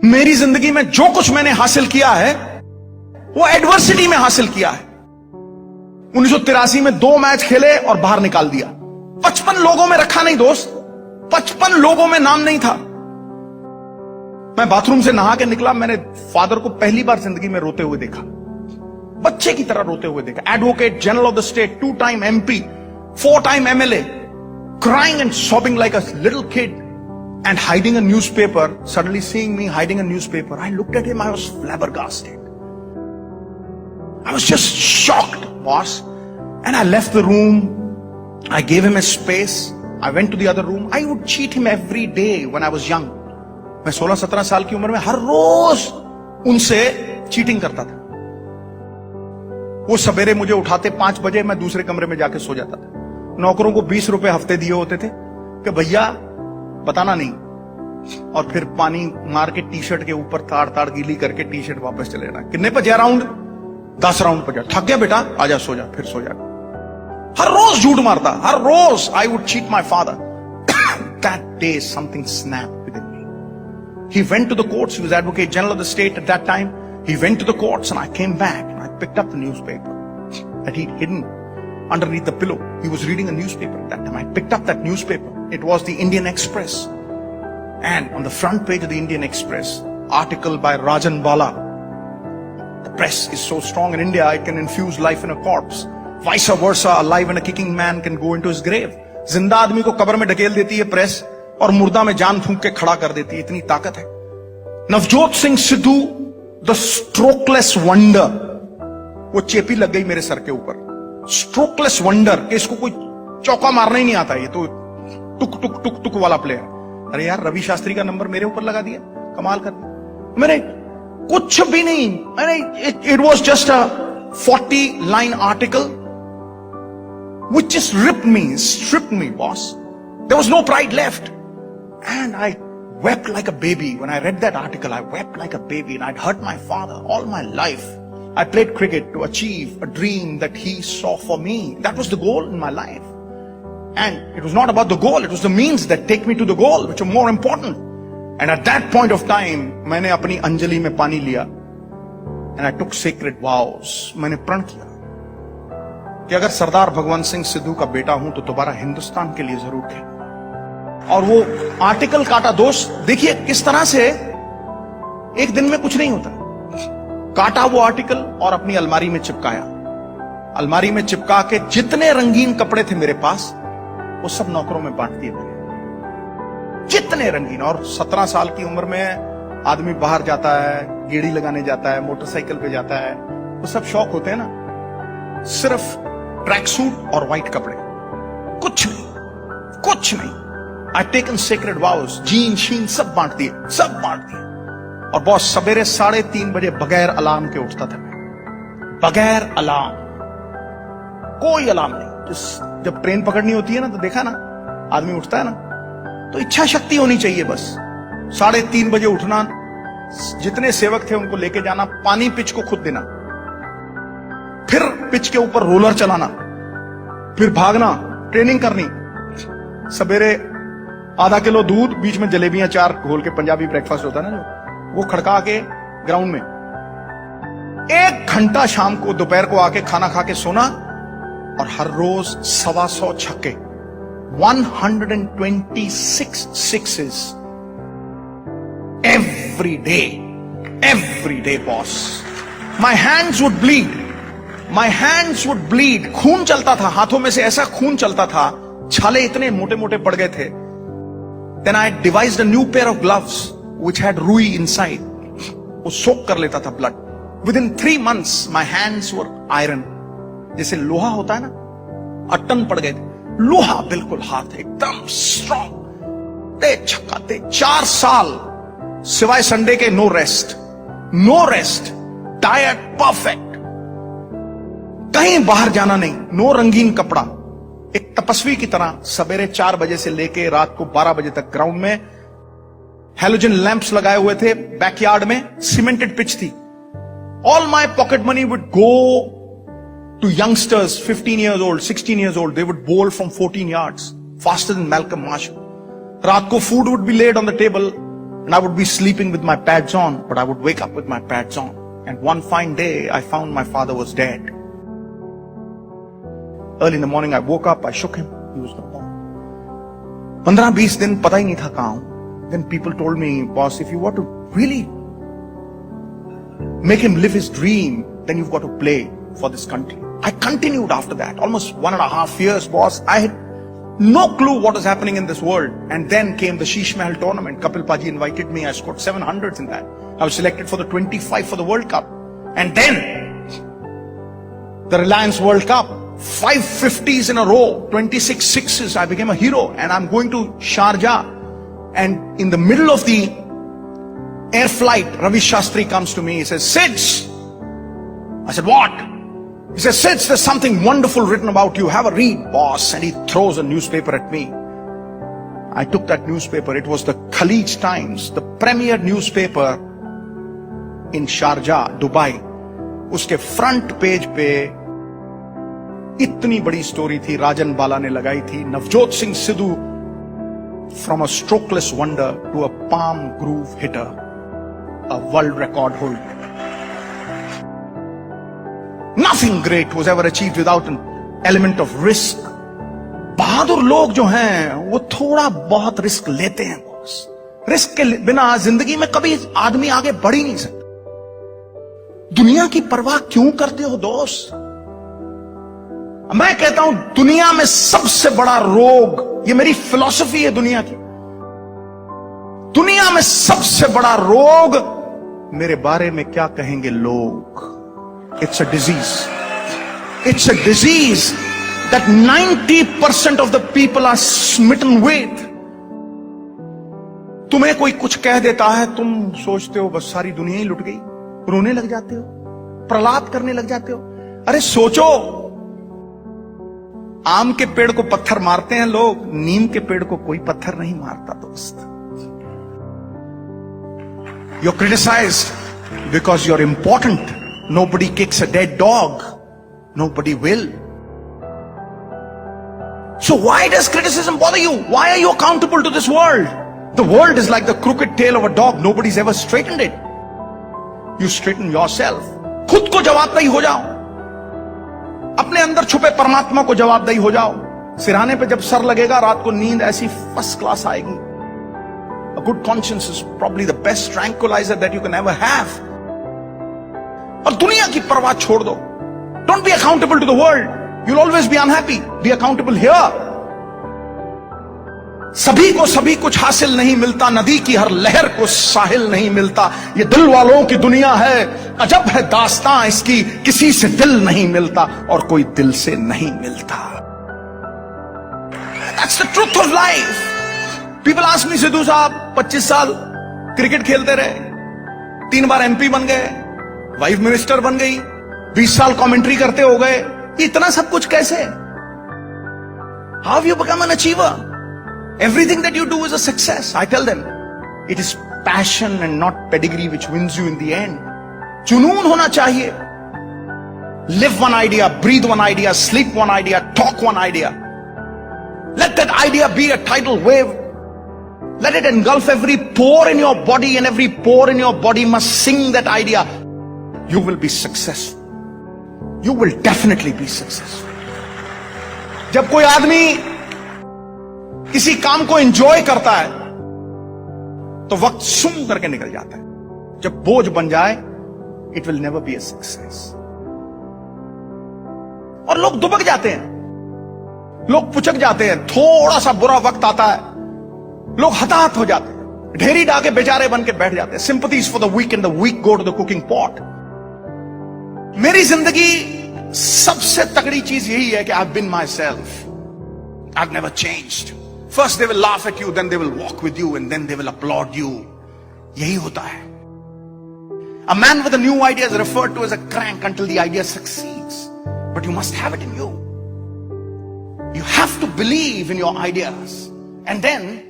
मेरी जिंदगी में जो कुछ मैंने हासिल किया है वो एडवर्सिटी में हासिल किया है। 1983 में 2 मैच खेले और बाहर निकाल दिया। 55 लोगों में रखा नहीं दोस्त, 55 लोगों में नाम नहीं था। मैं बाथरूम से नहा के निकला, मैंने फादर को पहली बार जिंदगी में रोते हुए देखा, बच्चे की तरह रोते हुए देखा। Advocate general of the state, 2 time MP, 4 time MLA, crying and sobbing like a little kid and hiding a newspaper. Suddenly seeing me hiding a newspaper, I looked at him, I was flabbergasted. I was just shocked, boss. And I left the room. I gave him his space. I went to the other room. I would cheat him every day when I was young. मैं 16-17 साल की उम्र में हर रोज उनसे cheating करता था। वो सवेरे मुझे उठाते 5 बजे, मैं दूसरे कमरे में जाके सो जाता था। नौकरों को 20 रुपए हफ्ते दिए होते थे कि भैया बताना नहीं, और फिर पानी मार के टी-शर्ट के ऊपर ताड़ गीली करके टी-शर्ट वापस चले जाना। कितने पे जा राउंड? 10 राउंड पे जा। थक गया बेटा, आजा सो जा, फिर सो जा। हर रोज झूठ मारता, हर रोज I would cheat my father. That day something snapped within me. He went to the courts. He was Advocate General of the state at that time. He went to the courts and I came back and I picked up the newspaper that he'd hidden underneath the pillow. He was reading a newspaper at that time. I picked up that newspaper. It was the Indian Express. And on the front page of the Indian Express, article by Rajan Bala. The press is so strong in India, it can infuse life in a corpse. Vice versa, a live and a kicking man can go into his grave. जिंदा आदमी को कब्र में ढकेल देती है press, और मुर्दा में जान फूंक के खड़ा कर देती है, इतनी ताकत है। Navjot Singh Sidhu, the strokeless wonder, वो चेपी लग गई मेरे सर के ऊपर। स्ट्रोकलेस वंडर कि इसको कोई चौका मारना ही नहीं आता, ये तो टुक टुक टुक टुक वाला प्लेयर। अरे यार, रवि शास्त्री का नंबर मेरे ऊपर लगा दिया, कमाल कर दिया। मैंने कुछ भी नहीं, मैंने it was just a 40 line article which just stripped me, boss. There was no pride left. And I wept like a baby. When I read that article, I wept like a baby, and I'd hurt my father all my life. I played cricket to achieve a dream that he saw for me. That was the goal in my life. And it was not about the goal, it was the means that take me to the goal, which are more important. And at that point of time, मैंने अपनी अंजलि में पानी लिया, and I took sacred vows. मैंने प्रण किया कि अगर सरदार भगवंत सिंह सिद्धू का बेटा हूं तो दोबारा हिंदुस्तान के लिए जरूर खेलूंगा। और वो आर्टिकल काटा दोस्त, देखिए किस तरह से एक दिन में कुछ नहीं होता। काटा वो आर्टिकल और अपनी अलमारी में चिपकाया। अलमारी में चिपका के जितने रंगीन कपड़े थे मेरे पास, वो सब नौकरों में बांट दिए मैंने, जितने रंगीन। और 17 साल की उम्र में आदमी बाहर जाता है, गेड़ी लगाने जाता है, मोटरसाइकिल पे जाता है, वो सब शौक होते हैं ना। सिर्फ ट्रैक सूट और व्हाइट कपड़े, कुछ नहीं, कुछ नहीं। आई टेकन सेक्रेड वाउस, जीन शीन सब बांट दिए, सब बांट दिए। और बॉस, सवेरे 3:30 बजे बगैर अलार्म के उठता था मैं, बगैर अलार्म, कोई अलार्म नहीं। जब ट्रेन पकड़नी होती है ना, तो देखा ना आदमी उठता है ना, तो इच्छा शक्ति होनी चाहिए बस। 3:30 बजे उठना, जितने सेवक थे उनको लेके जाना, पानी पिच को खुद देना, फिर पिच के ऊपर रोलर चलाना, फिर भागना, ट्रेनिंग करनी। सवेरे आधा किलो दूध, बीच में जलेबियां 4 घोल के, पंजाबी ब्रेकफास्ट होता है ना जो, वो खड़का के ग्राउंड में 1 घंटा, शाम को दोपहर को आके खाना खा के सोना। और हर रोज 125 छक्के, 126 sixes every day, boss. My hands would bleed. My hands would bleed. खून चलता था हाथों में से, ऐसा खून चलता था, छाले इतने मोटे मोटे पड़ गए थे। Then I devised a new pair of gloves which had ruई inside. वो सोक कर लेता था blood. Within 3 months my hands were iron. जैसे लोहा होता है ना, अट्टन पड़ गए थे, लोहा बिल्कुल हाथ एकदम स्ट्रॉन्ग। ते छक्का ते 4 साल सिवाय संडे के नो रेस्ट, डाइट परफेक्ट, कहीं बाहर जाना नहीं, नो रंगीन कपड़ा। एक तपस्वी की तरह सवेरे 4 बजे से लेके रात को 12 बजे तक ग्राउंड में। हेलोजन लैंप्स लगाए हुए थे बैकयार्ड में, सीमेंटेड पिच थी। All my pocket money would go to youngsters, 15 years old, 16 years old. They would bowl from 14 yards, faster than Malcolm Marshall. रात को food would be laid on the table, and I would be sleeping with my pads on, but I would wake up with my pads on. And one fine day, I found my father was dead. Early in the morning, I woke up, I shook him. He was no more. 15-20 दिन पता ही नहीं था कहां हूं. Then people told me, boss, if you want to really make him live his dream, then you've got to play for this country. I continued after that, almost 1.5 years, boss. I had no clue what was happening in this world. And then came the Sheesh Mahal tournament. Kapil Paji invited me. I scored 700s in that. I was selected for the 25 for the World Cup. And then the Reliance World Cup, 5 50s in a row, 26 sixes. I became a hero. And I'm going to Sharjah. And in the middle of the air flight, Ravi Shastri comes to me. He says, Sids. I said, what? He says, Sids, there's something wonderful written about you. Have a read, boss. And he throws a newspaper at me. I took that newspaper. It was the Khaleej Times, the premier newspaper in Sharjah, Dubai. उसके front page पे इतनी बड़ी story थी, राजन बाला ने लगाई थी, Navjot Singh Sidhu from a strokeless wonder to a palm groove hitter, a world record holder. Nothing great was ever achieved without an element of risk. बहादुर लोग जो हैं वो थोड़ा बहुत रिस्क लेते हैं बॉस. रिस्क के बिना जिंदगी में कभी आदमी आगे बढ़ ही नहीं सकता. दुनिया की परवाह क्यों करते हो दोस्त? मैं कहता हूं दुनिया में सबसे बड़ा रोग, ये मेरी फिलॉसफी है दुनिया की, दुनिया में सबसे बड़ा रोग मेरे बारे में क्या कहेंगे लोग. It's a disease. It's a disease that 90% of the people are smitten with. तुम्हें कोई कुछ कह देता है, तुम सोचते हो बस सारी दुनिया ही लुट गई, रोने लग जाते हो, प्रलाप करने लग जाते हो. अरे सोचो, आम के पेड़ को पत्थर मारते हैं लोग, नीम के पेड़ को कोई पत्थर नहीं मारता दोस्त. You're criticized because you're important. Nobody kicks a dead dog. Nobody will. So why does criticism bother you? Why are you accountable to this world? The world is like the crooked tail of a dog. Nobody's ever straightened it. You straighten yourself. खुद को जवाबदेही हो जाओ. अपने अंदर छुपे परमात्मा को जवाबदेही हो जाओ. सिरहाने पे जब सर लगेगा, रात को नींद ऐसी फर्स्ट क्लास आएगी. A good conscience is probably the best tranquilizer that you can ever have. और दुनिया की परवाह छोड़ दो. Don't be accountable to the world. You'll always be unhappy. Be accountable here. सभी कुछ हासिल नहीं मिलता, नदी की हर लहर को साहिल नहीं मिलता. ये दिल वालों की दुनिया है, अजब है दास्तां इसकी, किसी से दिल नहीं मिलता और कोई दिल से नहीं मिलता. That's the truth of life. People ask me, Sidhu साहब 25 साल क्रिकेट खेलते रहे, 3 बार MP बन गए, वाइफ मिनिस्टर बन गई, 20 साल कमेंट्री करते हो गए, इतना सब कुछ कैसे? How have you become an achiever? Everything that you do is a success. I tell them, it is passion and not pedigree which wins you in the end. जुनून होना चाहिए. Live one idea, breathe one idea, sleep one idea, talk one idea. Let that idea be a tidal wave. Let it engulf every pore in your body, and every pore in your body must sing that idea. You will be successful. You will definitely be successful. जब कोई आदमी किसी काम को enjoy करता है तो वक्त सुम करके निकल जाता है. जब बोझ बन जाए, it will never be a success. और लोग दुबक जाते हैं, लोग पुचक जाते हैं. थोड़ा सा बुरा वक्त आता है, लोग हताहत हो जाते हैं, ढेरी डाके बेचारे बन के बैठ जाते हैं. Sympathies for the weak, and the weak go to the cooking pot. मेरी जिंदगी सबसे तगड़ी चीज यही है कि I've been myself. I've never changed. First they will laugh at you, then they will walk with you, and then they will applaud you. यही होता है. A man with a new idea is referred to as a crank until the idea succeeds. But you must have it in you. You have to believe in your ideas, and then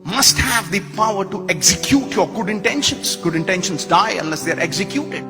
must have the power to execute your good intentions. Good intentions die unless they are executed.